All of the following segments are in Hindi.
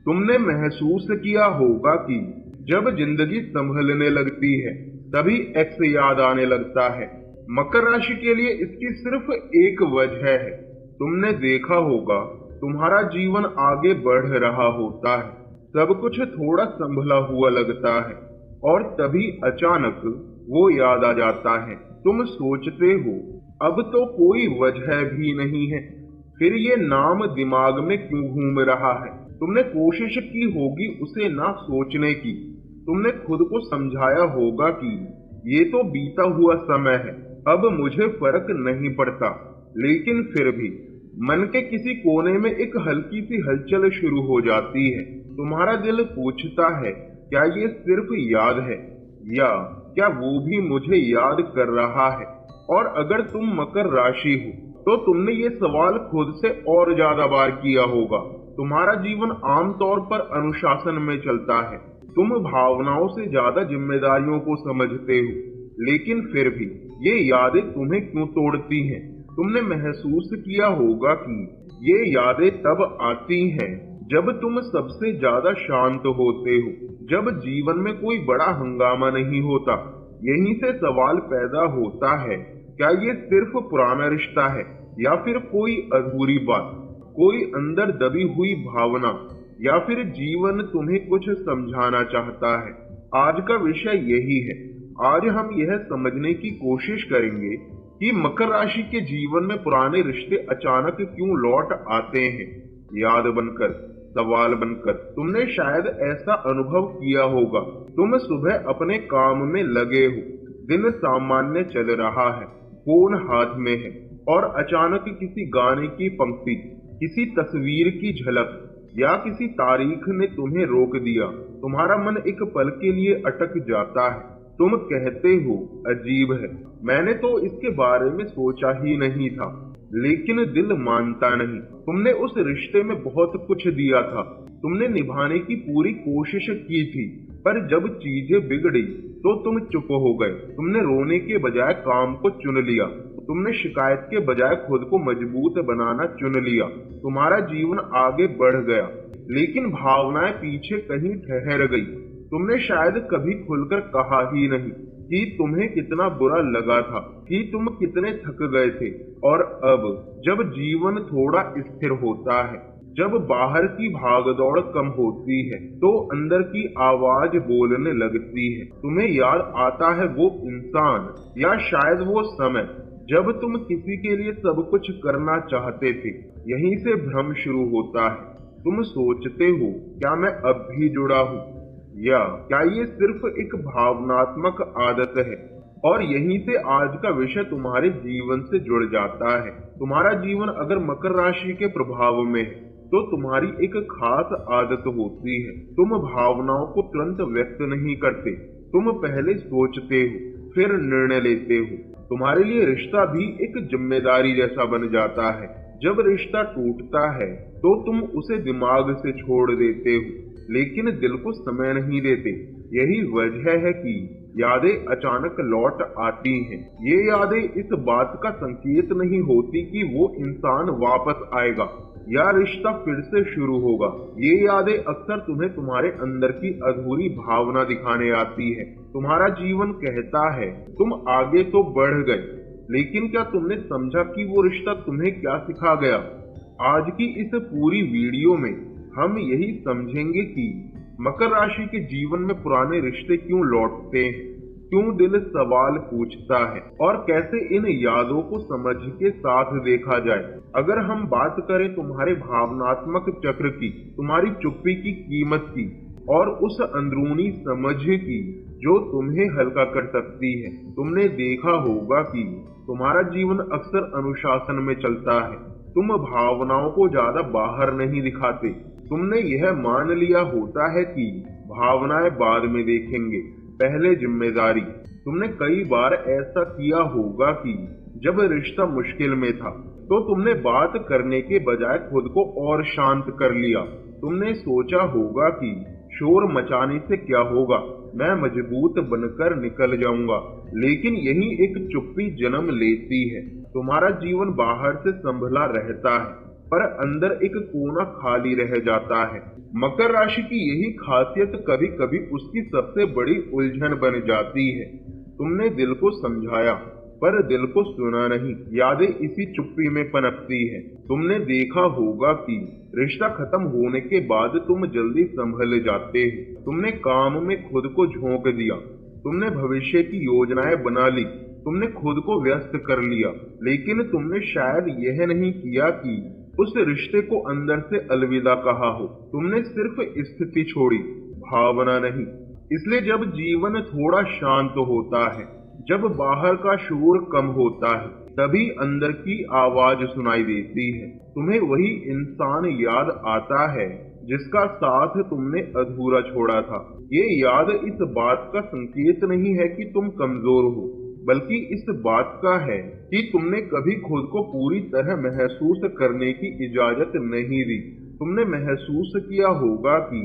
तुमने महसूस किया होगा कि जब जिंदगी संभलने लगती है तभी एक्स याद आने लगता है। मकर राशि के लिए इसकी सिर्फ एक वजह है। तुमने देखा होगा तुम्हारा जीवन आगे बढ़ रहा होता है, सब कुछ थोड़ा संभला हुआ लगता है और तभी अचानक वो याद आ जाता है। तुम सोचते हो अब तो कोई वजह भी नहीं है, फिर ये नाम दिमाग में क्यों घूम रहा है। तुमने कोशिश की होगी उसे ना सोचने की, तुमने खुद को समझाया होगा कि ये तो बीता हुआ समय है, अब मुझे फर्क नहीं पड़ता। लेकिन फिर भी मन के किसी कोने में एक हल्की सी हलचल शुरू हो जाती है। तुम्हारा दिल पूछता है क्या ये सिर्फ याद है या क्या वो भी मुझे याद कर रहा है। और अगर तुम मकर राशि हो तो तुमने ये सवाल खुद से और ज्यादा बार किया होगा। तुम्हारा जीवन आमतौर पर अनुशासन में चलता है, तुम भावनाओं से ज्यादा जिम्मेदारियों को समझते हो, लेकिन फिर भी ये यादें तुम्हें क्यों तोड़ती हैं। तुमने महसूस किया होगा कि ये यादें तब आती हैं जब तुम सबसे ज्यादा शांत होते हो, जब जीवन में कोई बड़ा हंगामा नहीं होता। यहीं से सवाल पैदा होता है क्या ये सिर्फ पुराना रिश्ता है या फिर कोई अधूरी बात, कोई अंदर दबी हुई भावना, या फिर जीवन तुम्हें कुछ समझाना चाहता है। आज का विषय यही है। आज हम यह समझने की कोशिश करेंगे कि मकर राशि के जीवन में पुराने रिश्ते अचानक क्यों लौट आते हैं, याद बनकर, सवाल बनकर। तुमने शायद ऐसा अनुभव किया होगा। तुम सुबह अपने काम में लगे हो, दिन सामान्य चल रहा है, फोन हाथ में है और अचानक किसी गाने की पंक्ति, किसी तस्वीर की झलक या किसी तारीख ने तुम्हें रोक दिया। तुम्हारा मन एक पल के लिए अटक जाता है। तुम कहते हो अजीब है, मैंने तो इसके बारे में सोचा ही नहीं था। लेकिन दिल मानता नहीं। तुमने उस रिश्ते में बहुत कुछ दिया था, तुमने निभाने की पूरी कोशिश की थी, पर जब चीजें बिगड़ी तो तुम चुप हो गए। तुमने रोने के बजाय काम को चुन लिया, तुमने शिकायत के बजाय खुद को मजबूत बनाना चुन लिया। तुम्हारा जीवन आगे बढ़ गया, लेकिन भावनाएं पीछे कहीं ठहर गई। तुमने शायद कभी खुलकर कहा ही नहीं कि तुम्हें कितना बुरा लगा था, कि तुम कितने थक गए थे। और अब जब जीवन थोड़ा स्थिर होता है, जब बाहर की भागदौड़ कम होती है, तो अंदर की आवाज बोलने लगती है। तुम्हें याद आता है वो इंसान या शायद वो समय जब तुम किसी के लिए सब कुछ करना चाहते थे। यहीं से भ्रम शुरू होता है। तुम सोचते हो क्या मैं अब भी जुड़ा हूँ, या क्या ये सिर्फ एक भावनात्मक आदत है। और यहीं से आज का विषय तुम्हारे जीवन से जुड़ जाता है। तुम्हारा जीवन अगर मकर राशि के प्रभाव में है तो तुम्हारी एक खास आदत होती है। तुम भावनाओं को तुरंत व्यक्त नहीं करते, तुम पहले सोचते हो फिर निर्णय लेते हो। तुम्हारे लिए रिश्ता भी एक जिम्मेदारी जैसा बन जाता है। जब रिश्ता टूटता है तो तुम उसे दिमाग से छोड़ देते हो, लेकिन दिल को समय नहीं देते। यही वजह है कि यादें अचानक लौट आती हैं। ये यादें इस बात का संकेत नहीं होती कि वो इंसान वापस आएगा या रिश्ता फिर से शुरू होगा। ये यादें अक्सर तुम्हें तुम्हारे अंदर की अधूरी भावना दिखाने आती है। तुम्हारा जीवन कहता है तुम आगे तो बढ़ गए, लेकिन क्या तुमने समझा कि वो रिश्ता तुम्हें क्या सिखा गया। आज की इस पूरी वीडियो में हम यही समझेंगे कि मकर राशि के जीवन में पुराने रिश्ते क्यों लौटते हैं, क्यों दिल सवाल पूछता है और कैसे इन यादों को समझ के साथ देखा जाए। अगर हम बात करें तुम्हारे भावनात्मक चक्र की, तुम्हारी चुप्पी की कीमत की और उस अंदरूनी समझ की जो तुम्हें हल्का कर सकती है। तुमने देखा होगा कि तुम्हारा जीवन अक्सर अनुशासन में चलता है। तुम भावनाओं को ज्यादा बाहर नहीं दिखाते। तुमने यह मान लिया होता है कि भावनाएं बाद में देखेंगे, पहले जिम्मेदारी। तुमने कई बार ऐसा किया होगा कि जब रिश्ता मुश्किल में था तो तुमने बात करने के बजाय खुद को और शांत कर लिया। तुमने सोचा होगा कि शोर मचाने से क्या होगा, मैं मजबूत बनकर निकल जाऊंगा। लेकिन यही एक चुप्पी जन्म लेती है। तुम्हारा जीवन बाहर से संभला रहता है, पर अंदर एक कोना खाली रह जाता है। मकर राशि की यही खासियत कभी कभी उसकी सबसे बड़ी उलझन बन जाती है। तुमने दिल को समझाया पर दिल को सुना नहीं, यादें इसी चुप्पी में पनपती है। तुमने देखा होगा कि रिश्ता खत्म होने के बाद तुम जल्दी संभल जाते हो। तुमने काम में खुद को झोंक दिया, तुमने भविष्य की योजनाएं बना ली, तुमने खुद को व्यस्त कर लिया, लेकिन तुमने शायद यह नहीं किया कि उस रिश्ते को अंदर से अलविदा कहा हो। तुमने सिर्फ स्थिति छोड़ी, भावना नहीं। इसलिए जब जीवन थोड़ा शांत होता है, जब बाहर का शोर कम होता है, तभी अंदर की आवाज सुनाई देती है। तुम्हें वही इंसान याद आता है जिसका साथ तुमने अधूरा छोड़ा था। ये याद इस बात का संकेत नहीं है कि तुम कमजोर हो, बल्कि इस बात का है कि तुमने कभी खुद को पूरी तरह महसूस करने की इजाजत नहीं दी। तुमने महसूस किया होगा कि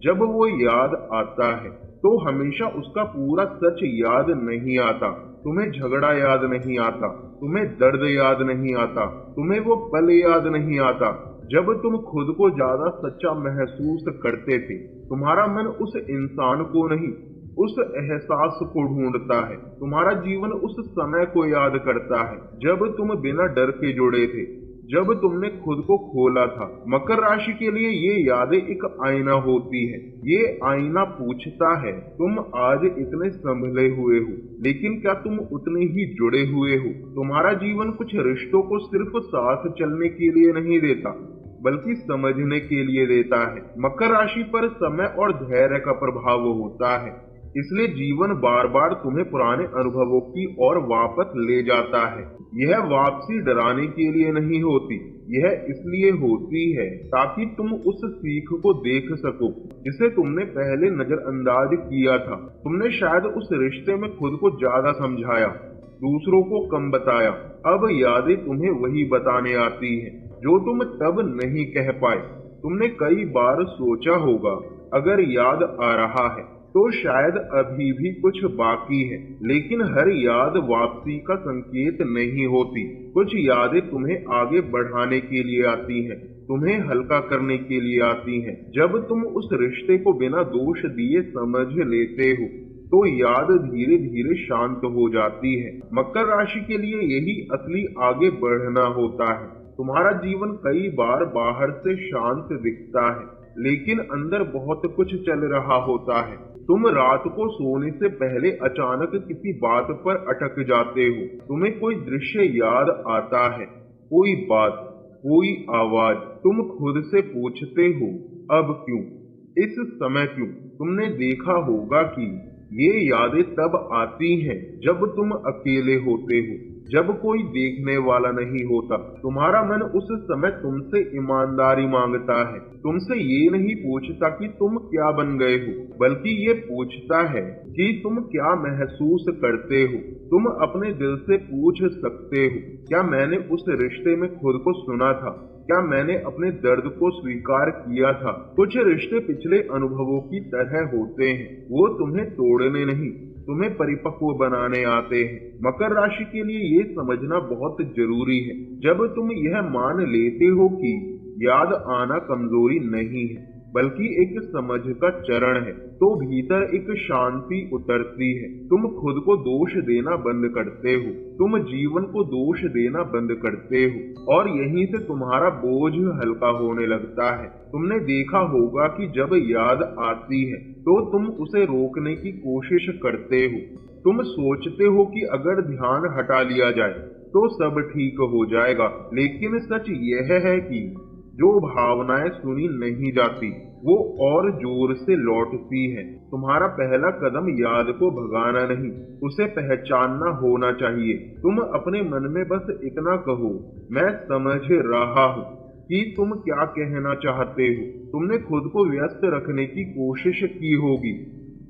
जब वो याद आता है तो हमेशा उसका पूरा सच याद नहीं आता। तुम्हें झगड़ा याद नहीं आता, तुम्हें दर्द याद नहीं आता, तुम्हें वो पल याद नहीं आता जब तुम खुद को ज्यादा सच्चा महसूस करते थे। तुम्हारा मन उस इंसान को नहीं, उस एहसास को ढूंढता है। तुम्हारा जीवन उस समय को याद करता है जब तुम बिना डर के जुड़े थे, जब तुमने खुद को खोला था। मकर राशि के लिए ये यादें एक आईना होती है। ये आईना पूछता है, तुम आज इतने संभले हुए हो, लेकिन क्या तुम उतने ही जुड़े हुए हो? तुम्हारा जीवन कुछ रिश्तों को सिर्फ साथ चलने के लिए नहीं देता, बल्कि समझने के लिए देता है। मकर राशि पर समय और धैर्य का प्रभाव होता है, इसलिए जीवन बार बार तुम्हें पुराने अनुभवों की ओर वापस ले जाता है। यह वापसी डराने के लिए नहीं होती, यह इसलिए होती है ताकि तुम उस सीख को देख सको जिसे तुमने पहले नजरअंदाज किया था। तुमने शायद उस रिश्ते में खुद को ज्यादा समझाया, दूसरों को कम बताया। अब यादें तुम्हें वही बताने आती है जो तुम तब नहीं कह पाए। तुमने कई बार सोचा होगा, अगर याद आ रहा है तो शायद अभी भी कुछ बाकी है, लेकिन हर याद वापसी का संकेत नहीं होती। कुछ यादें तुम्हें आगे बढ़ाने के लिए आती हैं, तुम्हें हल्का करने के लिए आती हैं। जब तुम उस रिश्ते को बिना दोष दिए समझ लेते हो तो याद धीरे धीरे शांत हो जाती है। मकर राशि के लिए यही असली आगे बढ़ना होता है। तुम्हारा जीवन कई बार बाहर से शांत दिखता है, लेकिन अंदर बहुत कुछ चल रहा होता है। तुम रात को सोने से पहले अचानक किसी बात पर अटक जाते हो। तुम्हें कोई दृश्य याद आता है, कोई बात, कोई आवाज। तुम खुद से पूछते हो, अब क्यों, इस समय क्यों? तुमने देखा होगा कि ये यादें तब आती हैं जब तुम अकेले होते हो, जब कोई देखने वाला नहीं होता। तुम्हारा मन उस समय तुमसे ईमानदारी मांगता है, तुमसे ये नहीं पूछता कि तुम क्या बन गए हो, बल्कि ये पूछता है कि तुम क्या महसूस करते हो। तुम अपने दिल से पूछ सकते हो, क्या मैंने उस रिश्ते में खुद को सुना था? क्या मैंने अपने दर्द को स्वीकार किया था? कुछ रिश्ते पिछले अनुभवों की तरह होते हैं, वो तुम्हें तोड़ने नहीं, तुम्हें परिपक्व बनाने आते हैं। मकर राशि के लिए ये समझना बहुत जरूरी है। जब तुम यह मान लेते हो कि याद आना कमजोरी नहीं है, बल्कि एक समझ का चरण है, तो भीतर एक शांति उतरती है। तुम खुद को दोष देना बंद करते हो, तुम जीवन को दोष देना बंद करते हो, और यहीं से तुम्हारा बोझ हल्का होने लगता है। तुमने देखा होगा कि जब याद आती है तो तुम उसे रोकने की कोशिश करते हो। तुम सोचते हो कि अगर ध्यान हटा लिया जाए तो सब ठीक हो जाएगा, लेकिन सच यह है कि जो भावनाएं सुनी नहीं जाती वो और जोर से लौटती है। तुम्हारा पहला कदम याद को भगाना नहीं, उसे पहचानना होना चाहिए। तुम अपने मन में बस इतना कहो, मैं समझ रहा हूँ कि तुम क्या कहना चाहते हो। तुमने खुद को व्यस्त रखने की कोशिश की होगी,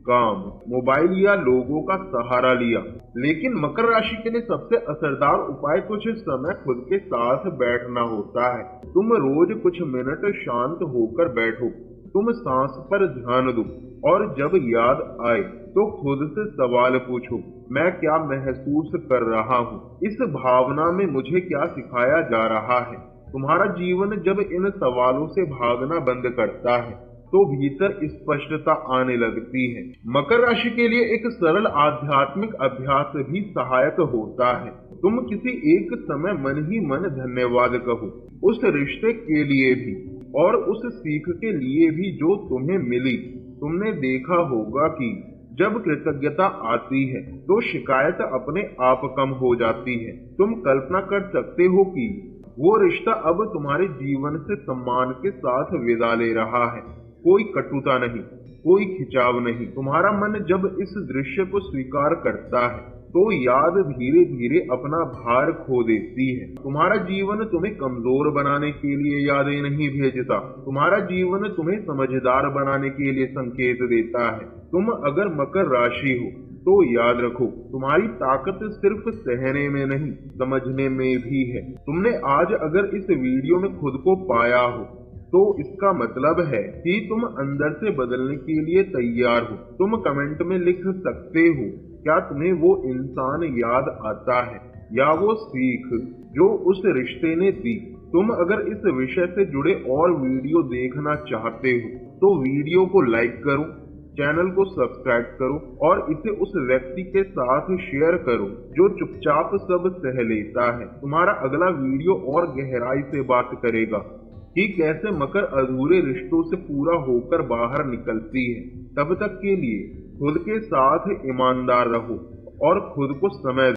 काम, मोबाइल या लोगों का सहारा लिया, लेकिन मकर राशि के लिए सबसे असरदार उपाय कुछ समय खुद के साथ बैठना होता है। तुम रोज कुछ मिनट शांत होकर बैठो, तुम सांस पर ध्यान दो, और जब याद आए तो खुद से सवाल पूछो, मैं क्या महसूस कर रहा हूँ? इस भावना में मुझे क्या सिखाया जा रहा है? तुम्हारा जीवन जब इन सवालों से भागना बंद करता है तो भीतर स्पष्टता आने लगती है। मकर राशि के लिए एक सरल आध्यात्मिक अभ्यास भी सहायक होता है। तुम किसी एक समय मन ही मन धन्यवाद कहो, उस रिश्ते के लिए भी और उस सीख के लिए भी जो तुम्हें मिली। तुमने देखा होगा कि जब कृतज्ञता आती है तो शिकायत अपने आप कम हो जाती है। तुम कल्पना कर सकते हो कि वो रिश्ता अब तुम्हारे जीवन से सम्मान के साथ विदा ले रहा है। कोई कटुता नहीं, कोई खिंचाव नहीं। तुम्हारा मन जब इस दृश्य को स्वीकार करता है तो याद धीरे धीरे अपना भार खो देती है। तुम्हारा जीवन तुम्हें कमजोर बनाने के लिए यादें नहीं भेजता, तुम्हारा जीवन तुम्हें समझदार बनाने के लिए संकेत देता है। तुम अगर मकर राशि हो तो याद रखो, तुम्हारी ताकत सिर्फ सहने में नहीं, समझने में भी है। तुमने आज अगर इस वीडियो में खुद को पाया हो तो इसका मतलब है कि तुम अंदर से बदलने के लिए तैयार हो। तुम कमेंट में लिख सकते हो, क्या तुम्हें वो इंसान याद आता है या वो सीख जो उस रिश्ते ने दी। तुम अगर इस विषय से जुड़े और वीडियो देखना चाहते हो तो वीडियो को लाइक करो, चैनल को सब्सक्राइब करो और इसे उस व्यक्ति के साथ शेयर करो जो चुपचाप सब सह लेता है। तुम्हारा अगला वीडियो और गहराई से बात करेगा कि कैसे मकर अधूरे रिश्तों से पूरा होकर बाहर निकलती है। तब तक के लिए खुद के साथ ईमानदार रहो और खुद को समय